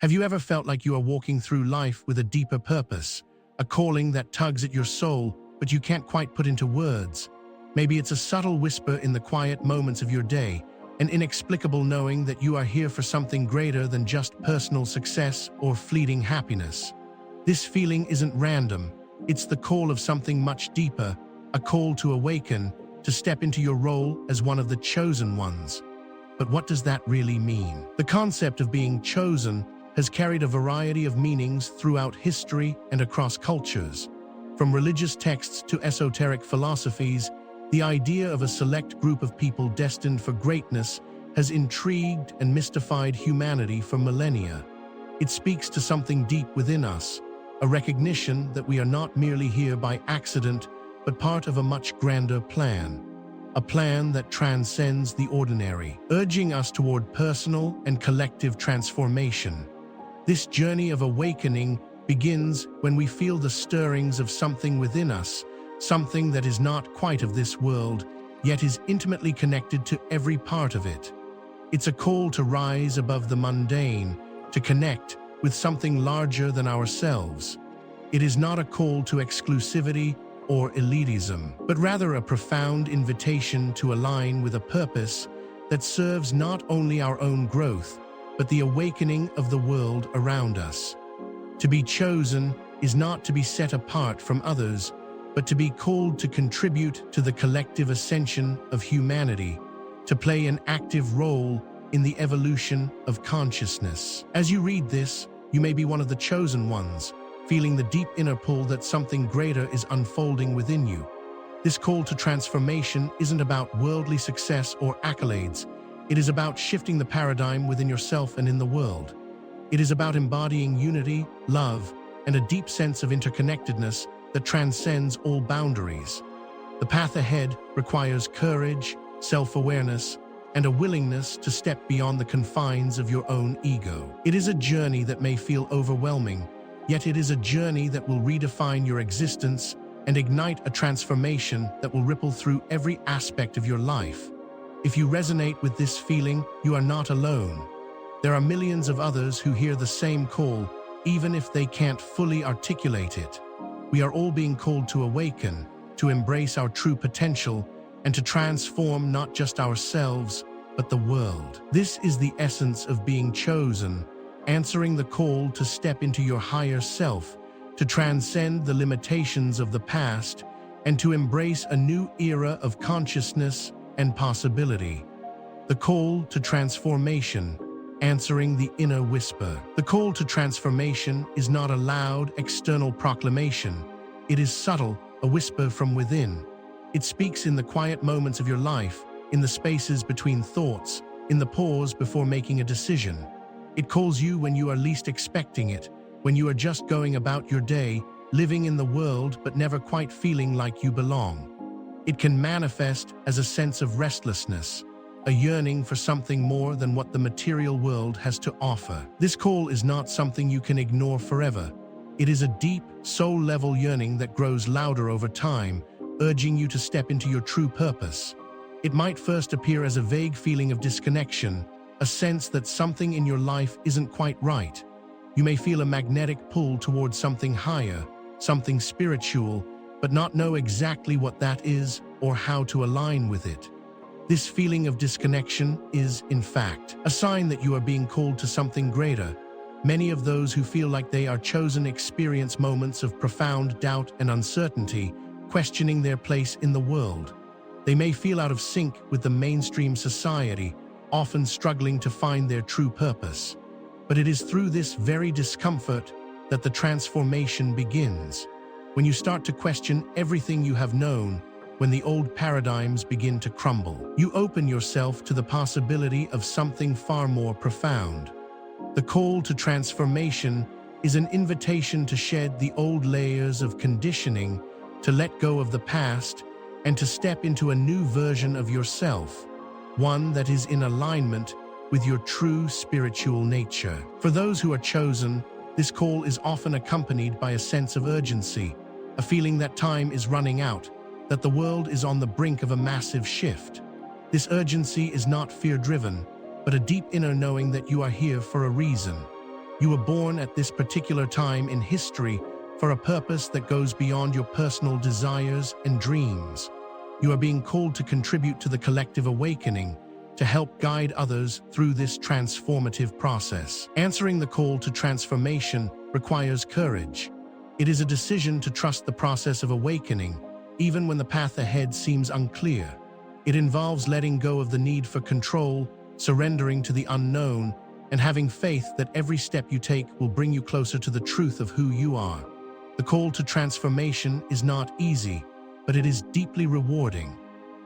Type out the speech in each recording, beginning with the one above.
Have you ever felt like you are walking through life with a deeper purpose, a calling that tugs at your soul, but you can't quite put into words? Maybe it's a subtle whisper in the quiet moments of your day, an inexplicable knowing that you are here for something greater than just personal success or fleeting happiness. This feeling isn't random. It's the call of something much deeper, a call to awaken, to step into your role as one of the chosen ones. But what does that really mean? The concept of being chosen has carried a variety of meanings throughout history and across cultures. From religious texts to esoteric philosophies, the idea of a select group of people destined for greatness has intrigued and mystified humanity for millennia. It speaks to something deep within us, a recognition that we are not merely here by accident, but part of a much grander plan. A plan that transcends the ordinary, urging us toward personal and collective transformation. This journey of awakening begins when we feel the stirrings of something within us, something that is not quite of this world, yet is intimately connected to every part of it. It's a call to rise above the mundane, to connect with something larger than ourselves. It is not a call to exclusivity or elitism, but rather a profound invitation to align with a purpose that serves not only our own growth, but the awakening of the world around us. To be chosen is not to be set apart from others, but to be called to contribute to the collective ascension of humanity, to play an active role in the evolution of consciousness. As you read this, you may be one of the chosen ones, feeling the deep inner pull that something greater is unfolding within you. This call to transformation isn't about worldly success or accolades. It is about shifting the paradigm within yourself and in the world. It is about embodying unity, love, and a deep sense of interconnectedness that transcends all boundaries. The path ahead requires courage, self-awareness, and a willingness to step beyond the confines of your own ego. It is a journey that may feel overwhelming, yet it is a journey that will redefine your existence and ignite a transformation that will ripple through every aspect of your life. If you resonate with this feeling, you are not alone. There are millions of others who hear the same call, even if they can't fully articulate it. We are all being called to awaken, to embrace our true potential, and to transform not just ourselves, but the world. This is the essence of being chosen, answering the call to step into your higher self, to transcend the limitations of the past, and to embrace a new era of consciousness and possibility. The call to transformation, answering the inner whisper. The call to transformation is not a loud, external proclamation. It is subtle, a whisper from within. It speaks in the quiet moments of your life, in the spaces between thoughts, in the pause before making a decision. It calls you when you are least expecting it, when you are just going about your day, living in the world but never quite feeling like you belong. It can manifest as a sense of restlessness, a yearning for something more than what the material world has to offer. This call is not something you can ignore forever. It is a deep, soul-level yearning that grows louder over time, urging you to step into your true purpose. It might first appear as a vague feeling of disconnection, a sense that something in your life isn't quite right. You may feel a magnetic pull towards something higher, something spiritual, but not know exactly what that is or how to align with it. This feeling of disconnection is, in fact, a sign that you are being called to something greater. Many of those who feel like they are chosen experience moments of profound doubt and uncertainty, questioning their place in the world. They may feel out of sync with the mainstream society, often struggling to find their true purpose. But it is through this very discomfort that the transformation begins. When you start to question everything you have known, when the old paradigms begin to crumble, you open yourself to the possibility of something far more profound. The call to transformation is an invitation to shed the old layers of conditioning, to let go of the past, and to step into a new version of yourself, one that is in alignment with your true spiritual nature. For those who are chosen, this call is often accompanied by a sense of urgency, a feeling that time is running out, that the world is on the brink of a massive shift. This urgency is not fear-driven, but a deep inner knowing that you are here for a reason. You were born at this particular time in history for a purpose that goes beyond your personal desires and dreams. You are being called to contribute to the collective awakening, to help guide others through this transformative process. Answering the call to transformation requires courage. It is a decision to trust the process of awakening, even when the path ahead seems unclear. It involves letting go of the need for control, surrendering to the unknown, and having faith that every step you take will bring you closer to the truth of who you are. The call to transformation is not easy, but it is deeply rewarding.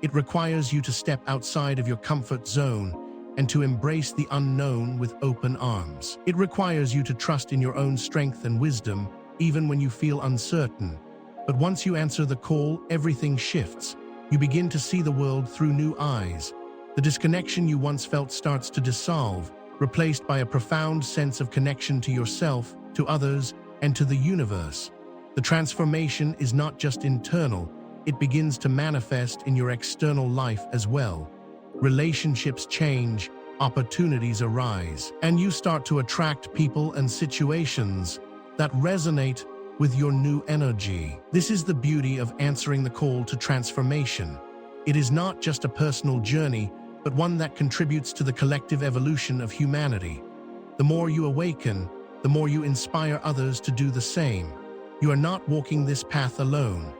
It requires you to step outside of your comfort zone and to embrace the unknown with open arms. It requires you to trust in your own strength and wisdom, even when you feel uncertain. But once you answer the call, everything shifts. You begin to see the world through new eyes. The disconnection you once felt starts to dissolve, replaced by a profound sense of connection to yourself, to others, and to the universe. The transformation is not just internal, it begins to manifest in your external life as well. Relationships change, opportunities arise, and you start to attract people and situations that resonate with your new energy. This is the beauty of answering the call to transformation. It is not just a personal journey, but one that contributes to the collective evolution of humanity. The more you awaken, the more you inspire others to do the same. You are not walking this path alone.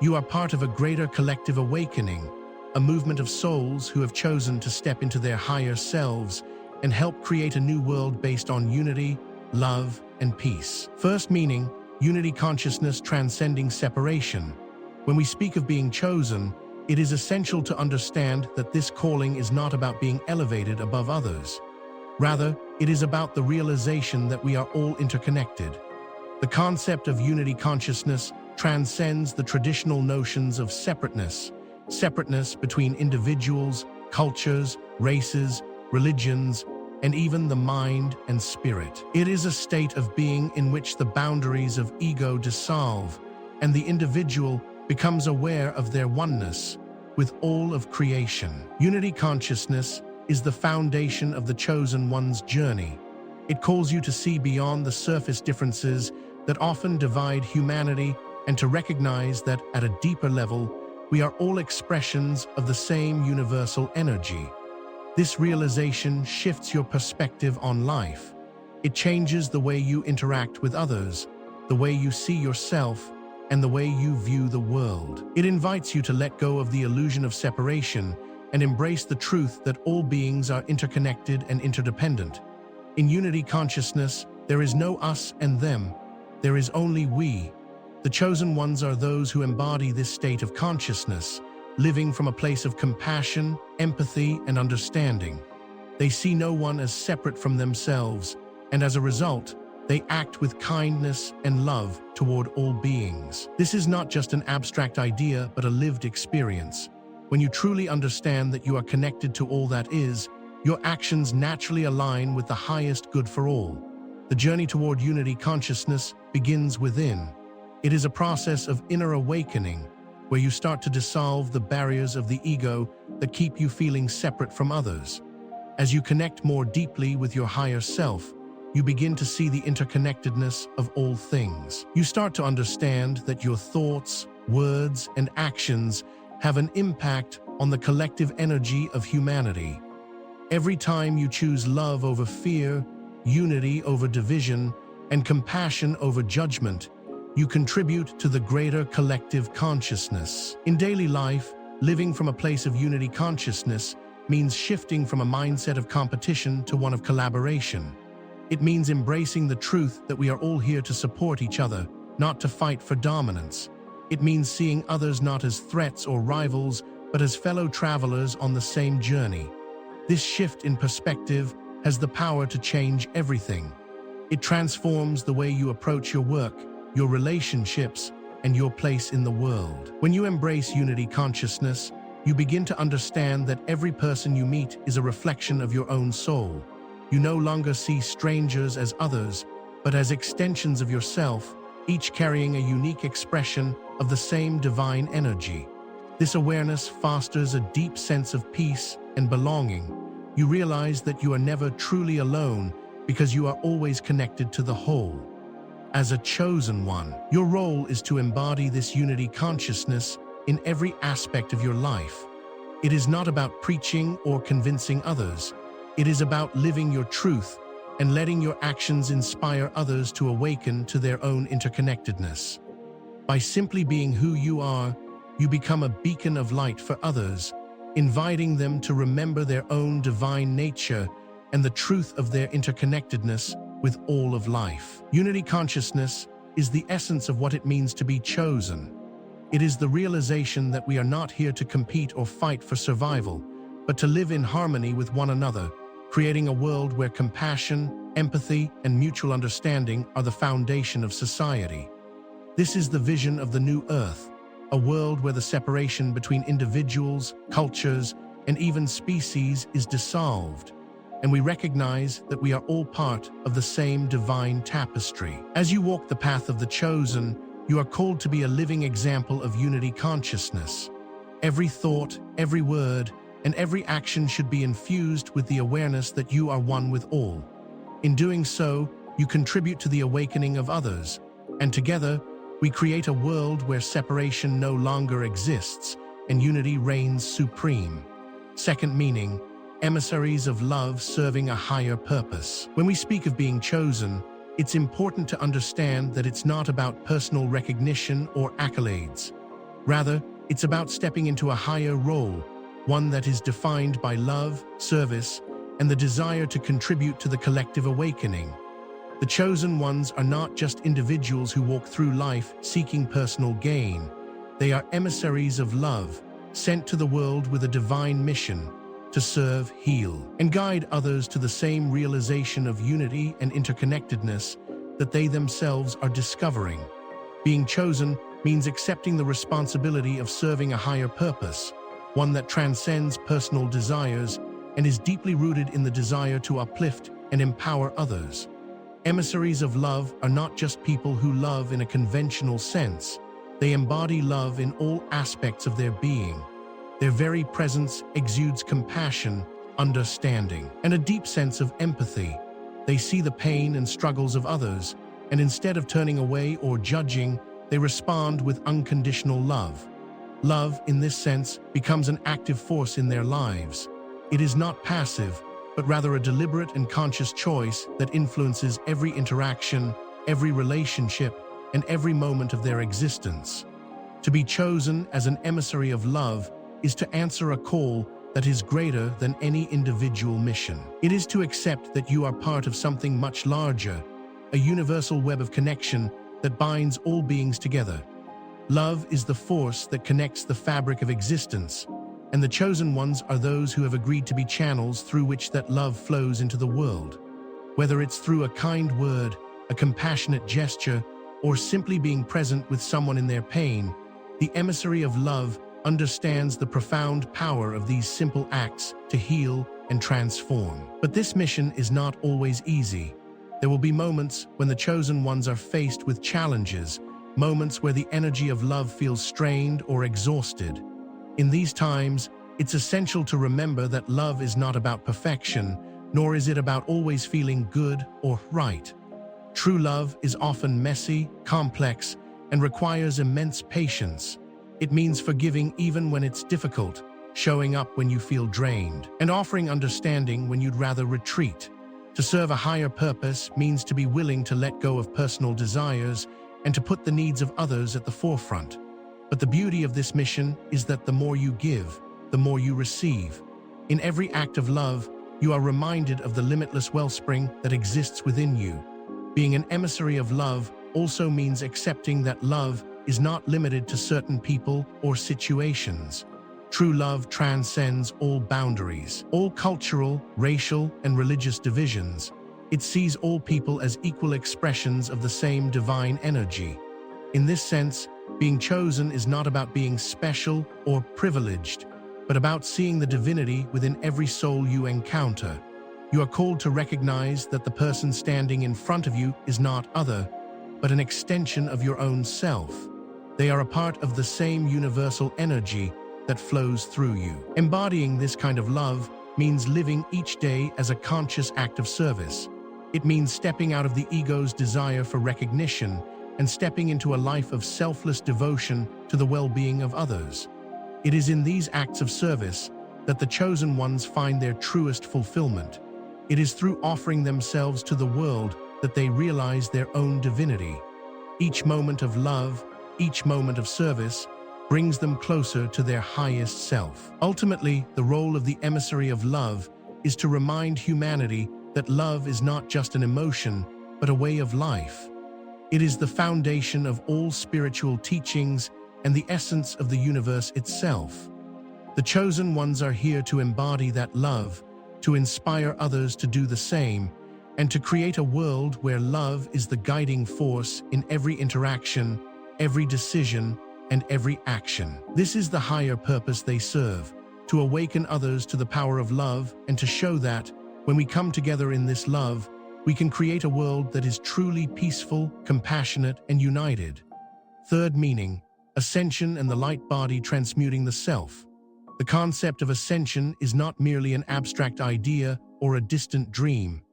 You are part of a greater collective awakening, a movement of souls who have chosen to step into their higher selves and help create a new world based on unity, love, and peace. First meaning, unity consciousness transcending separation. When we speak of being chosen, it is essential to understand that this calling is not about being elevated above others. Rather, it is about the realization that we are all interconnected. The concept of unity consciousness transcends the traditional notions of separateness between individuals, cultures, races, religions, and even the mind and spirit. It is a state of being in which the boundaries of ego dissolve and the individual becomes aware of their oneness with all of creation. Unity consciousness is the foundation of the chosen one's journey. It calls you to see beyond the surface differences that often divide humanity and to recognize that at a deeper level, we are all expressions of the same universal energy. This realization shifts your perspective on life. It changes the way you interact with others, the way you see yourself, and the way you view the world. It invites you to let go of the illusion of separation and embrace the truth that all beings are interconnected and interdependent. In unity consciousness, there is no us and them. There is only we. The chosen ones are those who embody this state of consciousness, living from a place of compassion, empathy, and understanding. They see no one as separate from themselves, and as a result, they act with kindness and love toward all beings. This is not just an abstract idea, but a lived experience. When you truly understand that you are connected to all that is, your actions naturally align with the highest good for all. The journey toward unity consciousness begins within. It is a process of inner awakening, where you start to dissolve the barriers of the ego that keep you feeling separate from others. As you connect more deeply with your higher self, you begin to see the interconnectedness of all things. You start to understand that your thoughts, words, and actions have an impact on the collective energy of humanity. Every time you choose love over fear, unity over division, and compassion over judgment, you contribute to the greater collective consciousness. In daily life, living from a place of unity consciousness means shifting from a mindset of competition to one of collaboration. It means embracing the truth that we are all here to support each other, not to fight for dominance. It means seeing others not as threats or rivals, but as fellow travelers on the same journey. This shift in perspective has the power to change everything. It transforms the way you approach your work, your relationships, and your place in the world. When you embrace unity consciousness, you begin to understand that every person you meet is a reflection of your own soul. You no longer see strangers as others, but as extensions of yourself, each carrying a unique expression of the same divine energy. This awareness fosters a deep sense of peace and belonging. You realize that you are never truly alone, because you are always connected to the whole. As a chosen one, your role is to embody this unity consciousness in every aspect of your life. It is not about preaching or convincing others. It is about living your truth and letting your actions inspire others to awaken to their own interconnectedness. By simply being who you are, you become a beacon of light for others, inviting them to remember their own divine nature and the truth of their interconnectedness with all of life. Unity consciousness is the essence of what it means to be chosen. It is the realization that we are not here to compete or fight for survival, but to live in harmony with one another, creating a world where compassion, empathy, and mutual understanding are the foundation of society. This is the vision of the new Earth, a world where the separation between individuals, cultures, and even species is dissolved, and we recognize that we are all part of the same divine tapestry. As you walk the path of the chosen, you are called to be a living example of unity consciousness. Every thought, every word, and every action should be infused with the awareness that you are one with all. In doing so, you contribute to the awakening of others, and together, we create a world where separation no longer exists and unity reigns supreme. Second meaning, emissaries of love serving a higher purpose. When we speak of being chosen, it's important to understand that it's not about personal recognition or accolades. Rather, it's about stepping into a higher role, one that is defined by love, service, and the desire to contribute to the collective awakening. The chosen ones are not just individuals who walk through life seeking personal gain. They are emissaries of love, sent to the world with a divine mission to serve, heal, and guide others to the same realization of unity and interconnectedness that they themselves are discovering. Being chosen means accepting the responsibility of serving a higher purpose, one that transcends personal desires and is deeply rooted in the desire to uplift and empower others. Emissaries of love are not just people who love in a conventional sense. They embody love in all aspects of their being. Their very presence exudes compassion, understanding, and a deep sense of empathy. They see the pain and struggles of others, and instead of turning away or judging, they respond with unconditional love. Love, in this sense, becomes an active force in their lives. It is not passive, but rather a deliberate and conscious choice that influences every interaction, every relationship, and every moment of their existence. To be chosen as an emissary of love is to answer a call that is greater than any individual mission. It is to accept that you are part of something much larger, a universal web of connection that binds all beings together. Love is the force that connects the fabric of existence, and the chosen ones are those who have agreed to be channels through which that love flows into the world. Whether it's through a kind word, a compassionate gesture, or simply being present with someone in their pain, the emissary of love understands the profound power of these simple acts to heal and transform. But this mission is not always easy. There will be moments when the chosen ones are faced with challenges, moments where the energy of love feels strained or exhausted. In these times, it's essential to remember that love is not about perfection, nor is it about always feeling good or right. True love is often messy, complex, and requires immense patience. It means forgiving even when it's difficult, showing up when you feel drained, and offering understanding when you'd rather retreat. To serve a higher purpose means to be willing to let go of personal desires and to put the needs of others at the forefront. But the beauty of this mission is that the more you give, the more you receive. In every act of love, you are reminded of the limitless wellspring that exists within you. Being an emissary of love also means accepting that love is not limited to certain people or situations. True love transcends all boundaries, all cultural, racial, and religious divisions. It sees all people as equal expressions of the same divine energy. In this sense, being chosen is not about being special or privileged, but about seeing the divinity within every soul you encounter. You are called to recognize that the person standing in front of you is not other, but an extension of your own self. They are a part of the same universal energy that flows through you. Embodying this kind of love means living each day as a conscious act of service. It means stepping out of the ego's desire for recognition and stepping into a life of selfless devotion to the well-being of others. It is in these acts of service that the chosen ones find their truest fulfillment. It is through offering themselves to the world that they realize their own divinity. Each moment of love, each moment of service, brings them closer to their highest self. Ultimately, the role of the emissary of love is to remind humanity that love is not just an emotion, but a way of life. It is the foundation of all spiritual teachings and the essence of the universe itself. The chosen ones are here to embody that love, to inspire others to do the same, and to create a world where love is the guiding force in every interaction, every decision, and every action. This is the higher purpose they serve, to awaken others to the power of love and to show that, when we come together in this love, we can create a world that is truly peaceful, compassionate, and united. Third meaning, ascension and the light body transmuting the self. The concept of ascension is not merely an abstract idea or a distant dream.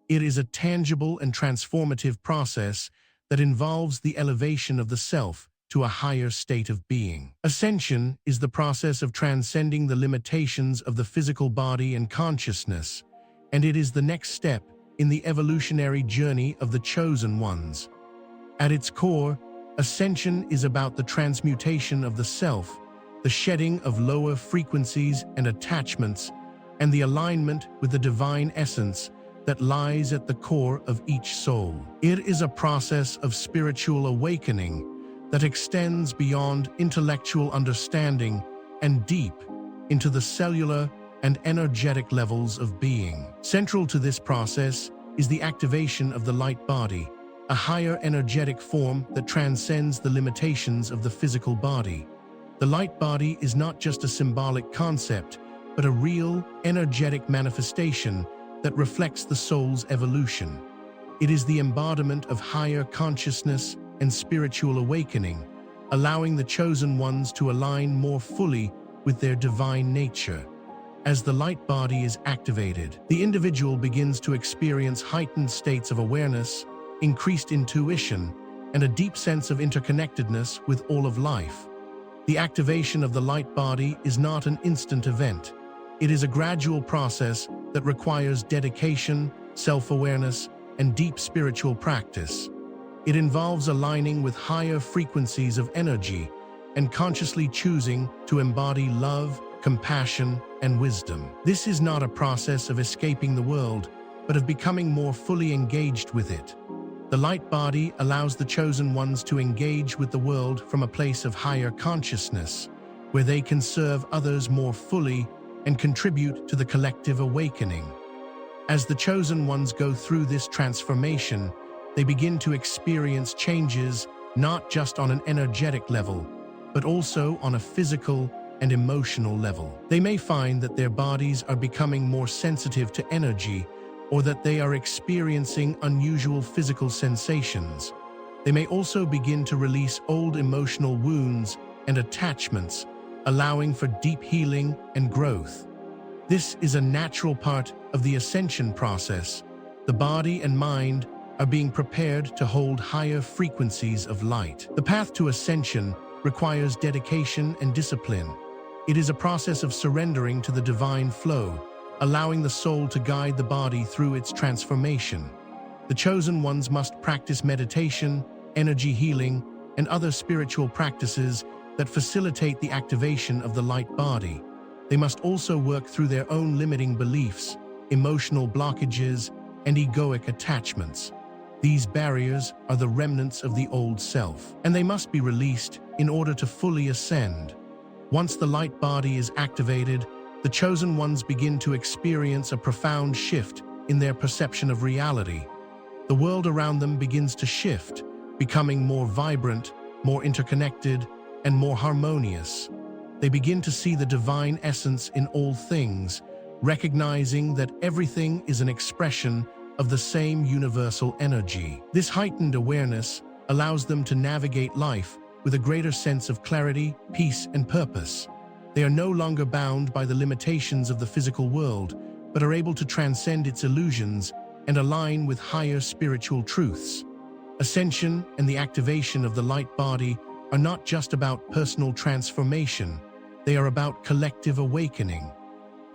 It is a tangible and transformative process that involves the elevation of the self to a higher state of being. Ascension is the process of transcending the limitations of the physical body and consciousness, and it is the next step in the evolutionary journey of the chosen ones. At its core, ascension is about the transmutation of the self, the shedding of lower frequencies and attachments, and the alignment with the divine essence that lies at the core of each soul. It is a process of spiritual awakening that extends beyond intellectual understanding and deep into the cellular and energetic levels of being. Central to this process is the activation of the light body, a higher energetic form that transcends the limitations of the physical body. The light body is not just a symbolic concept, but a real, energetic manifestation that reflects the soul's evolution. It is the embodiment of higher consciousness and spiritual awakening, allowing the chosen ones to align more fully with their divine nature. As the light body is activated, the individual begins to experience heightened states of awareness, increased intuition, and a deep sense of interconnectedness with all of life. The activation of the light body is not an instant event. It is a gradual process that requires dedication, self-awareness, and deep spiritual practice. It involves aligning with higher frequencies of energy and consciously choosing to embody love, compassion, and wisdom. This is not a process of escaping the world, but of becoming more fully engaged with it. The light body allows the chosen ones to engage with the world from a place of higher consciousness, where they can serve others more fully and contribute to the collective awakening. As the chosen ones go through this transformation, they begin to experience changes not just on an energetic level, but also on a physical and emotional level. They may find that their bodies are becoming more sensitive to energy, or that they are experiencing unusual physical sensations. They may also begin to release old emotional wounds and attachments, allowing for deep healing and growth. This is a natural part of the ascension process. The body and mind are being prepared to hold higher frequencies of light. The path to ascension requires dedication and discipline. It is a process of surrendering to the divine flow, allowing the soul to guide the body through its transformation. The chosen ones must practice meditation, energy healing, and other spiritual practices that facilitate the activation of the light body. They must also work through their own limiting beliefs, emotional blockages, and egoic attachments. These barriers are the remnants of the old self, and they must be released in order to fully ascend. Once the light body is activated, the chosen ones begin to experience a profound shift in their perception of reality. The world around them begins to shift, becoming more vibrant, more interconnected, and more harmonious. They begin to see the divine essence in all things, recognizing that everything is an expression of the same universal energy. This heightened awareness allows them to navigate life with a greater sense of clarity, peace, and purpose. They are no longer bound by the limitations of the physical world, but are able to transcend its illusions and align with higher spiritual truths. Ascension and the activation of the light body are not just about personal transformation, they are about collective awakening.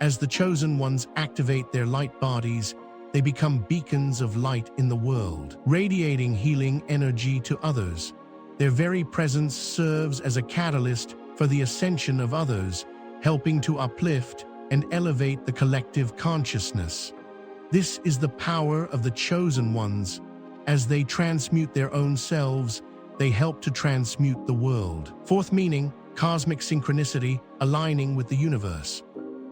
As the chosen ones activate their light bodies, they become beacons of light in the world, radiating healing energy to others. Their very presence serves as a catalyst for the ascension of others, helping to uplift and elevate the collective consciousness. This is the power of the chosen ones. As they transmute their own selves, they help to transmute the world. Fourth meaning, cosmic synchronicity, aligning with the universe.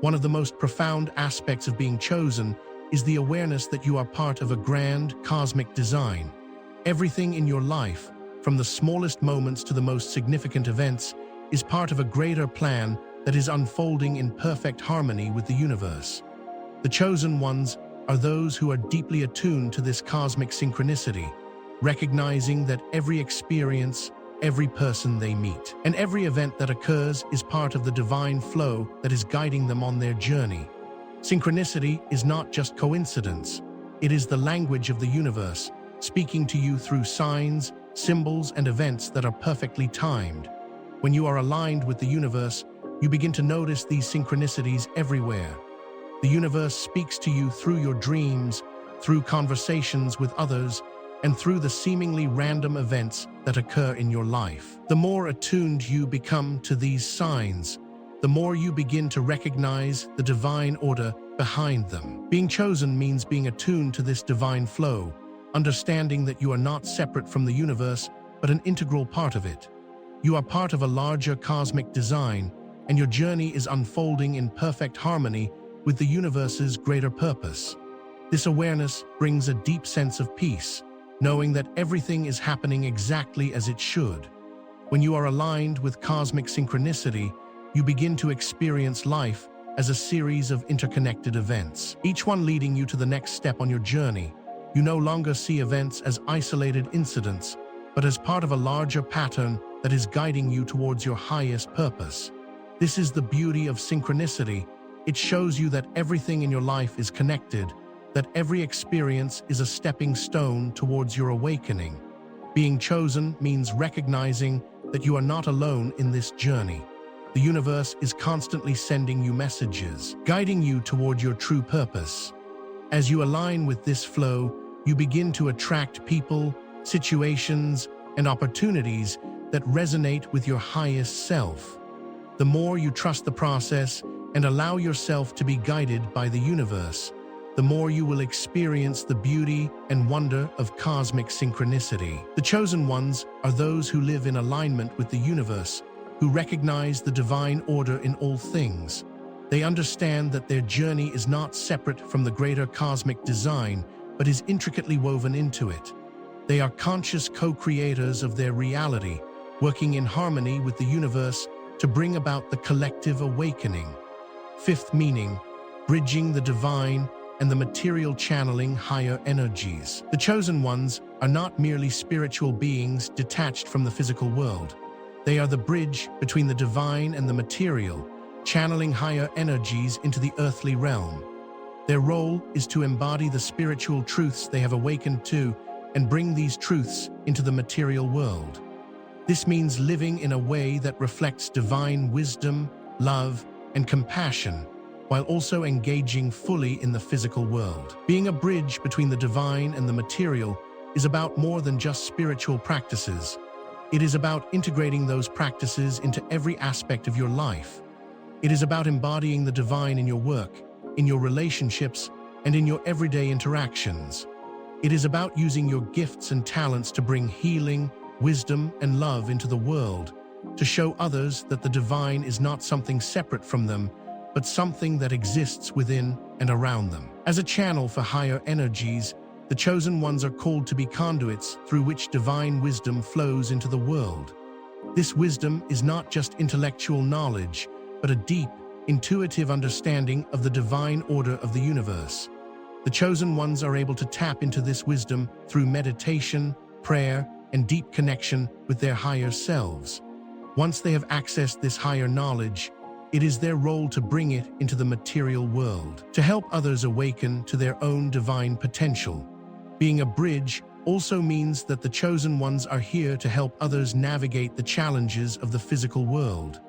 One of the most profound aspects of being chosen is the awareness that you are part of a grand cosmic design. Everything in your life, from the smallest moments to the most significant events, is part of a greater plan that is unfolding in perfect harmony with the universe. The chosen ones are those who are deeply attuned to this cosmic synchronicity, recognizing that every experience, every person they meet, and every event that occurs is part of the divine flow that is guiding them on their journey. Synchronicity is not just coincidence. It is the language of the universe, speaking to you through signs, symbols, and events that are perfectly timed. When you are aligned with the universe, you begin to notice these synchronicities everywhere. The universe speaks to you through your dreams, through conversations with others, and through the seemingly random events that occur in your life. The more attuned you become to these signs, the more you begin to recognize the divine order behind them. Being chosen means being attuned to this divine flow, understanding that you are not separate from the universe, but an integral part of it. You are part of a larger cosmic design, and your journey is unfolding in perfect harmony with the universe's greater purpose. This awareness brings a deep sense of peace, knowing that everything is happening exactly as it should. When you are aligned with cosmic synchronicity, you begin to experience life as a series of interconnected events, each one leading you to the next step on your journey. You no longer see events as isolated incidents, but as part of a larger pattern that is guiding you towards your highest purpose. This is the beauty of synchronicity. It shows you that everything in your life is connected, that every experience is a stepping stone towards your awakening. Being chosen means recognizing that you are not alone in this journey. The universe is constantly sending you messages, guiding you toward your true purpose. As you align with this flow, you begin to attract people, situations, and opportunities that resonate with your highest self. The more you trust the process and allow yourself to be guided by the universe, the more you will experience the beauty and wonder of cosmic synchronicity. The chosen ones are those who live in alignment with the universe, who recognize the divine order in all things. They understand that their journey is not separate from the greater cosmic design, but is intricately woven into it. They are conscious co-creators of their reality, working in harmony with the universe to bring about the collective awakening. Fifth meaning, bridging the divine and the material, channeling higher energies. The chosen ones are not merely spiritual beings detached from the physical world. They are the bridge between the divine and the material, channeling higher energies into the earthly realm. Their role is to embody the spiritual truths they have awakened to and bring these truths into the material world. This means living in a way that reflects divine wisdom, love, and compassion, while also engaging fully in the physical world. Being a bridge between the divine and the material is about more than just spiritual practices. It is about integrating those practices into every aspect of your life. It is about embodying the divine in your work, in your relationships, and in your everyday interactions. It is about using your gifts and talents to bring healing, wisdom, and love into the world, to show others that the divine is not something separate from them, but something that exists within and around them. As a channel for higher energies, the chosen ones are called to be conduits through which divine wisdom flows into the world. This wisdom is not just intellectual knowledge, but a deep, intuitive understanding of the divine order of the universe. The chosen ones are able to tap into this wisdom through meditation, prayer, and deep connection with their higher selves. Once they have accessed this higher knowledge, It is their role to bring it into the material world, to help others awaken to their own divine potential. Being a bridge also means that the chosen ones are here to help others navigate the challenges of the physical world.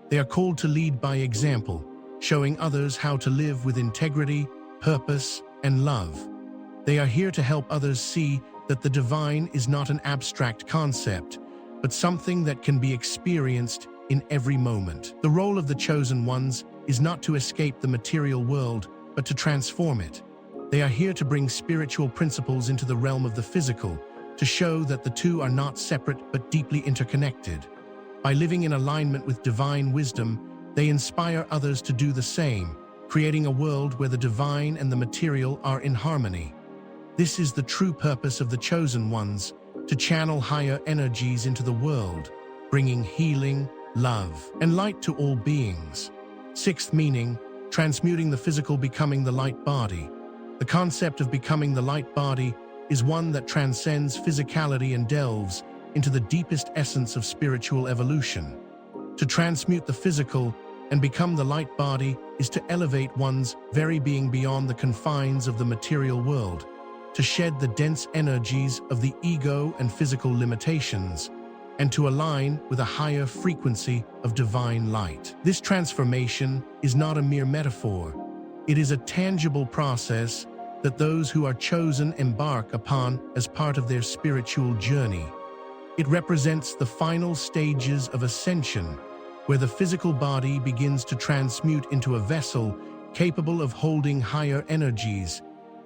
They are called to lead by example, showing others how to live with integrity, purpose, and love. They are here to help others see that the divine is not an abstract concept, but something that can be experienced in every moment. The role of the chosen ones is not to escape the material world, but to transform it. They are here to bring spiritual principles into the realm of the physical, to show that the two are not separate but deeply interconnected. By living in alignment with divine wisdom, they inspire others to do the same, creating a world where the divine and the material are in harmony. This is the true purpose of the chosen ones, to channel higher energies into the world, bringing healing, love, and light to all beings. Sixth meaning, transmuting the physical, becoming the light body. The concept of becoming the light body is one that transcends physicality and delves into the deepest essence of spiritual evolution. To transmute the physical and become the light body is to elevate one's very being beyond the confines of the material world, to shed the dense energies of the ego and physical limitations, and to align with a higher frequency of divine light. This transformation is not a mere metaphor. It is a tangible process that those who are chosen embark upon as part of their spiritual journey. It represents the final stages of ascension, where the physical body begins to transmute into a vessel capable of holding higher energies,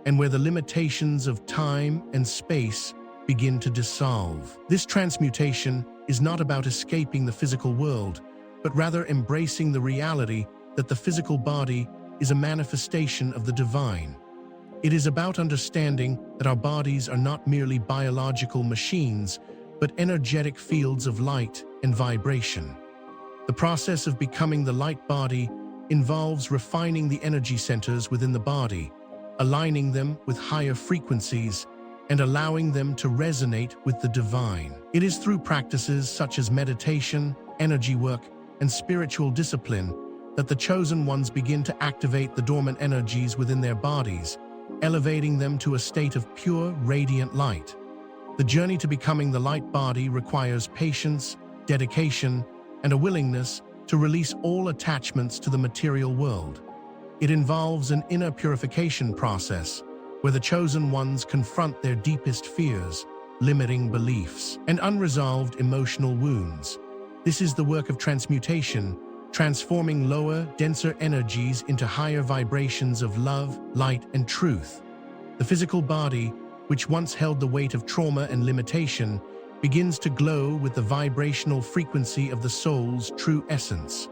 and where the limitations of time and space begin to dissolve. This transmutation is not about escaping the physical world, but rather embracing the reality that the physical body is a manifestation of the divine. It is about understanding that our bodies are not merely biological machines, but energetic fields of light and vibration. The process of becoming the light body involves refining the energy centers within the body, aligning them with higher frequencies, and allowing them to resonate with the divine. It is through practices such as meditation, energy work, and spiritual discipline that the chosen ones begin to activate the dormant energies within their bodies, elevating them to a state of pure, radiant light. The journey to becoming the light body requires patience, dedication, and a willingness to release all attachments to the material world. It involves an inner purification process, where the chosen ones confront their deepest fears, limiting beliefs, and unresolved emotional wounds. This is the work of transmutation, transforming lower, denser energies into higher vibrations of love, light, and truth. The physical body, which once held the weight of trauma and limitation, begins to glow with the vibrational frequency of the soul's true essence.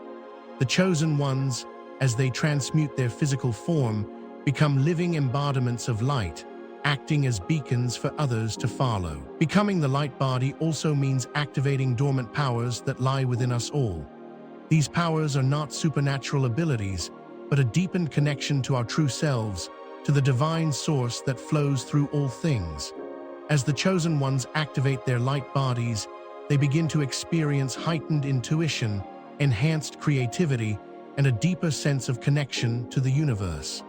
The chosen ones, as they transmute their physical form, become living embodiments of light, acting as beacons for others to follow. Becoming the light body also means activating dormant powers that lie within us all. These powers are not supernatural abilities, but a deepened connection to our true selves, to the divine source that flows through all things. As the chosen ones activate their light bodies, they begin to experience heightened intuition, enhanced creativity, and a deeper sense of connection to the universe.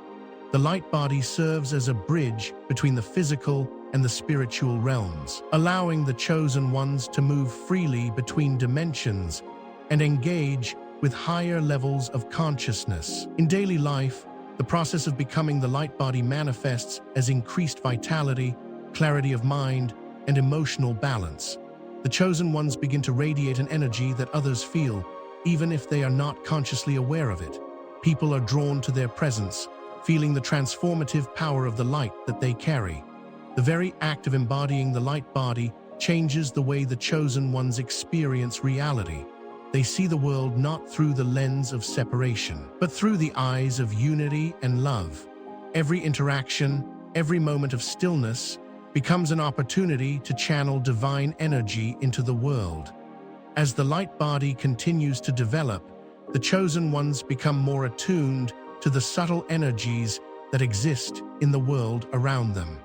The light body serves as a bridge between the physical and the spiritual realms, allowing the chosen ones to move freely between dimensions and engage with higher levels of consciousness. In daily life, the process of becoming the light body manifests as increased vitality, clarity of mind, and emotional balance. The chosen ones begin to radiate an energy that others feel, even if they are not consciously aware of it. People are drawn to their presence, feeling the transformative power of the light that they carry. The very act of embodying the light body changes the way the chosen ones experience reality. They see the world not through the lens of separation, but through the eyes of unity and love. Every interaction, every moment of stillness, becomes an opportunity to channel divine energy into the world. As the light body continues to develop, the chosen ones become more attuned to the subtle energies that exist in the world around them.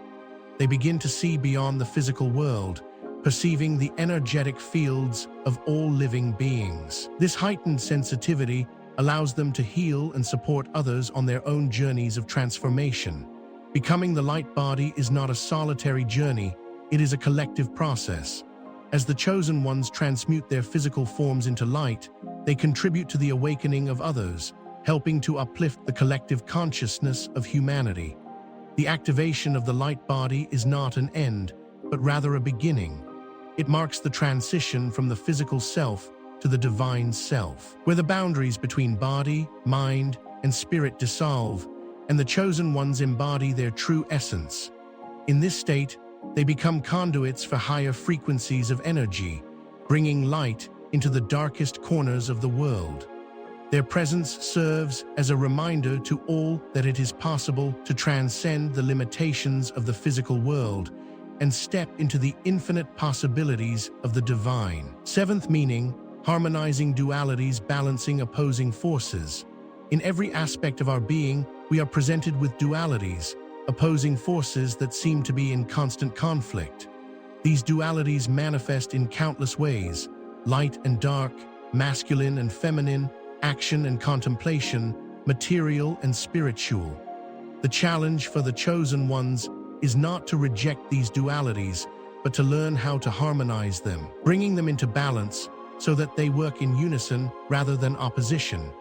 They begin to see beyond the physical world, perceiving the energetic fields of all living beings. This heightened sensitivity allows them to heal and support others on their own journeys of transformation. Becoming the light body is not a solitary journey, it is a collective process. As the chosen ones transmute their physical forms into light, they contribute to the awakening of others, helping to uplift the collective consciousness of humanity. The activation of the light body is not an end, but rather a beginning. It marks the transition from the physical self to the divine self, where the boundaries between body, mind, and spirit dissolve, and the chosen ones embody their true essence. In this state, they become conduits for higher frequencies of energy, bringing light into the darkest corners of the world. Their presence serves as a reminder to all that it is possible to transcend the limitations of the physical world and step into the infinite possibilities of the divine. Seventh meaning, harmonizing dualities, balancing opposing forces. In every aspect of our being, we are presented with dualities, opposing forces that seem to be in constant conflict. These dualities manifest in countless ways: light and dark, masculine and feminine, action and contemplation, material and spiritual. The challenge for the chosen ones is not to reject these dualities, but to learn how to harmonize them, bringing them into balance so that they work in unison rather than opposition.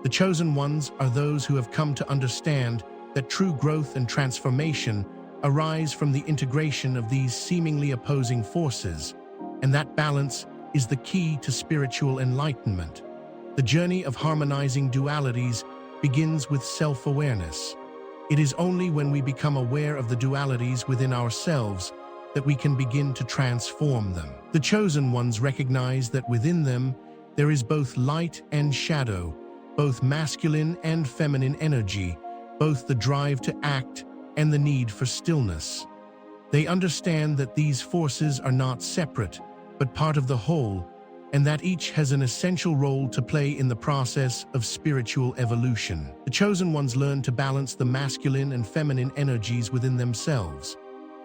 The chosen ones are those who have come to understand that true growth and transformation arise from the integration of these seemingly opposing forces, and that balance is the key to spiritual enlightenment. The journey of harmonizing dualities begins with self-awareness. It is only when we become aware of the dualities within ourselves that we can begin to transform them. The chosen ones recognize that within them there is both light and shadow, both masculine and feminine energy, both the drive to act and the need for stillness. They understand that these forces are not separate, but part of the whole, and that each has an essential role to play in the process of spiritual evolution. The chosen ones learn to balance the masculine and feminine energies within themselves.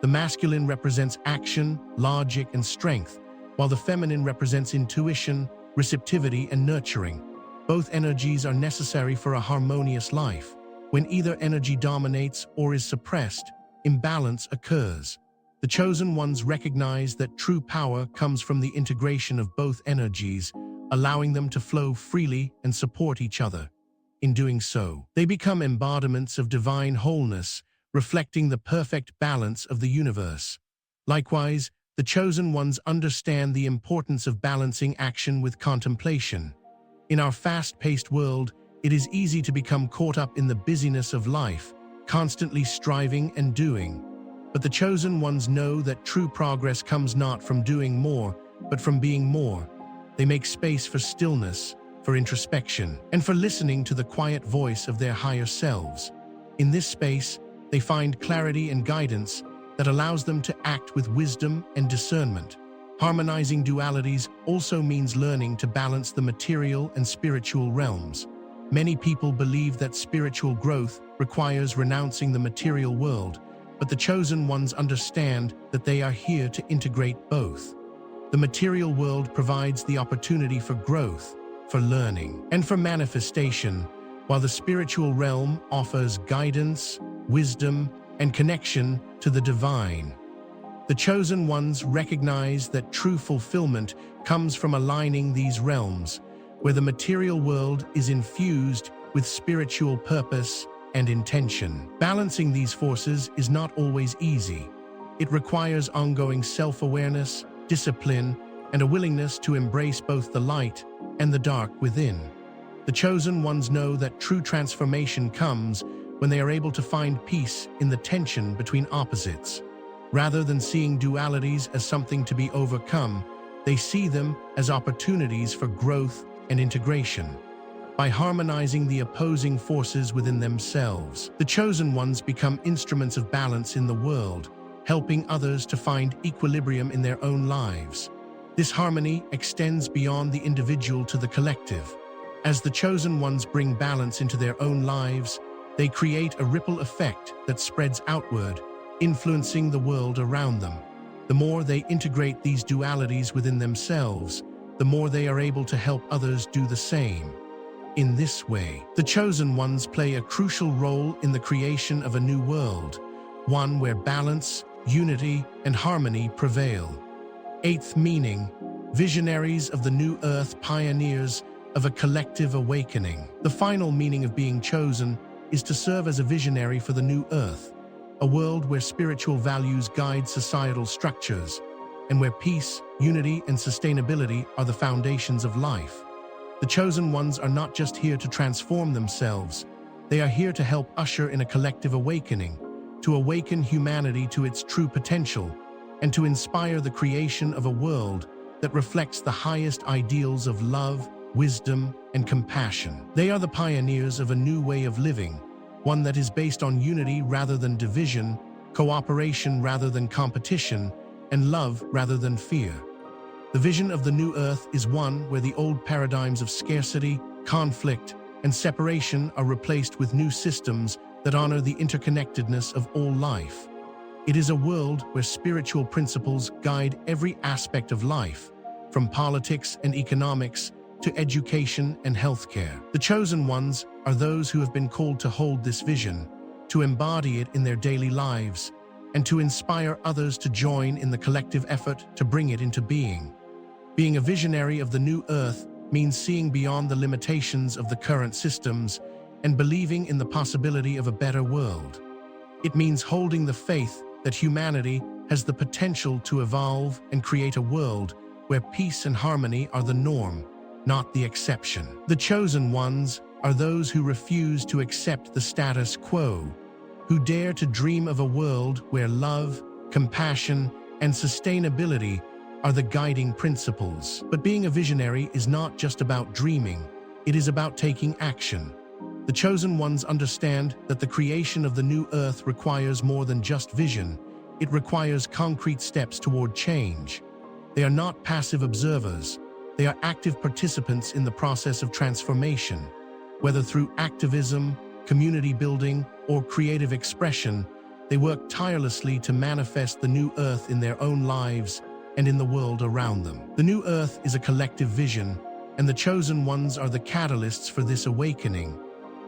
The masculine represents action, logic, and strength, while the feminine represents intuition, receptivity, and nurturing. Both energies are necessary for a harmonious life. When either energy dominates or is suppressed, imbalance occurs. The chosen ones recognize that true power comes from the integration of both energies, allowing them to flow freely and support each other. In doing so, they become embodiments of divine wholeness, reflecting the perfect balance of the universe. Likewise, the chosen ones understand the importance of balancing action with contemplation. In our fast-paced world, it is easy to become caught up in the busyness of life, constantly striving and doing. But the chosen ones know that true progress comes not from doing more, but from being more. They make space for stillness, for introspection, and for listening to the quiet voice of their higher selves. In this space, they find clarity and guidance that allows them to act with wisdom and discernment. Harmonizing dualities also means learning to balance the material and spiritual realms. Many people believe that spiritual growth requires renouncing the material world, but the chosen ones understand that they are here to integrate both. The material world provides the opportunity for growth, for learning, and for manifestation, while the spiritual realm offers guidance, wisdom, and connection to the divine. The chosen ones recognize that true fulfillment comes from aligning these realms, where the material world is infused with spiritual purpose and intention. Balancing these forces is not always easy. It requires ongoing self-awareness, discipline, and a willingness to embrace both the light and the dark within. The chosen ones know that true transformation comes when they are able to find peace in the tension between opposites. Rather than seeing dualities as something to be overcome, they see them as opportunities for growth and integration. By harmonizing the opposing forces within themselves, the chosen ones become instruments of balance in the world, helping others to find equilibrium in their own lives. This harmony extends beyond the individual to the collective. As the chosen ones bring balance into their own lives, they create a ripple effect that spreads outward, influencing the world around them. The more they integrate these dualities within themselves, the more they are able to help others do the same. In this way, the chosen ones play a crucial role in the creation of a new world, one where balance, unity, and harmony prevail. Eighth meaning, visionaries of the new earth, pioneers of a collective awakening. The final meaning of being chosen is to serve as a visionary for the new earth, a world where spiritual values guide societal structures, and where peace, unity, and sustainability are the foundations of life. The chosen ones are not just here to transform themselves, they are here to help usher in a collective awakening, to awaken humanity to its true potential, and to inspire the creation of a world that reflects the highest ideals of love, wisdom, and compassion. They are the pioneers of a new way of living, one that is based on unity rather than division, cooperation rather than competition, and love rather than fear. The vision of the new earth is one where the old paradigms of scarcity, conflict, and separation are replaced with new systems that honor the interconnectedness of all life. It is a world where spiritual principles guide every aspect of life, from politics and economics to education and healthcare. The chosen ones are those who have been called to hold this vision, to embody it in their daily lives, and to inspire others to join in the collective effort to bring it into being. Being a visionary of the new earth means seeing beyond the limitations of the current systems and believing in the possibility of a better world. It means holding the faith that humanity has the potential to evolve and create a world where peace and harmony are the norm, not the exception. The chosen ones are those who refuse to accept the status quo, who dare to dream of a world where love, compassion, and sustainability are the guiding principles. But being a visionary is not just about dreaming, it is about taking action. The chosen ones understand that the creation of the new earth requires more than just vision, it requires concrete steps toward change. They are not passive observers, they are active participants in the process of transformation. Whether through activism, community building, or creative expression, they work tirelessly to manifest the new earth in their own lives and in the world around them. The new earth is a collective vision, and the chosen ones are the catalysts for this awakening.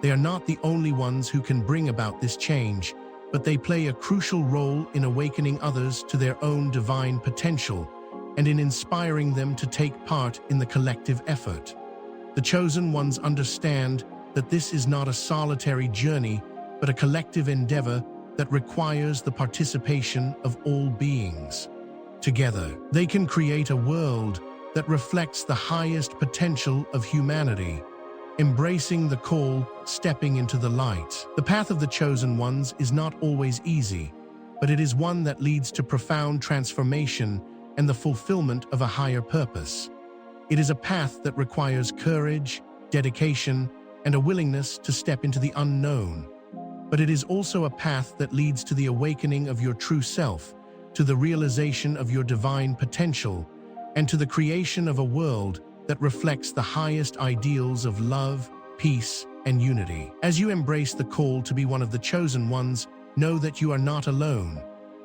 They are not the only ones who can bring about this change, but they play a crucial role in awakening others to their own divine potential and in inspiring them to take part in the collective effort. The chosen ones understand that this is not a solitary journey, but a collective endeavor that requires the participation of all beings. Together, they can create a world that reflects the highest potential of humanity, embracing the call, stepping into the light. The path of the chosen ones is not always easy, but it is one that leads to profound transformation and the fulfillment of a higher purpose. It is a path that requires courage, dedication, and a willingness to step into the unknown. But it is also a path that leads to the awakening of your true self, to the realization of your divine potential, and to the creation of a world that reflects the highest ideals of love, peace, and unity. As you embrace the call to be one of the chosen ones, know that you are not alone.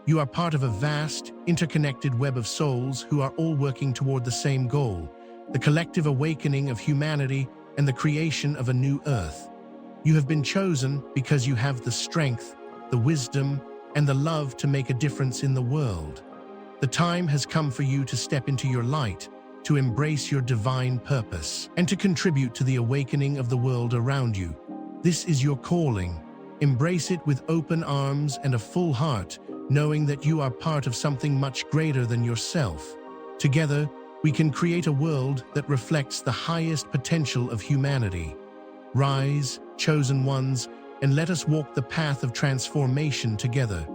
You are part of a vast, interconnected web of souls who are all working toward the same goal, the collective awakening of humanity and the creation of a new earth. You have been chosen because you have the strength, the wisdom, and the love to make a difference in the world. The time has come for you to step into your light, to embrace your divine purpose, and to contribute to the awakening of the world around you. This is your calling. Embrace it with open arms and a full heart, knowing that you are part of something much greater than yourself. Together, we can create a world that reflects the highest potential of humanity. Rise, chosen ones, and let us walk the path of transformation together.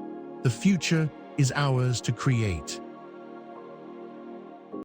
The future is ours to create.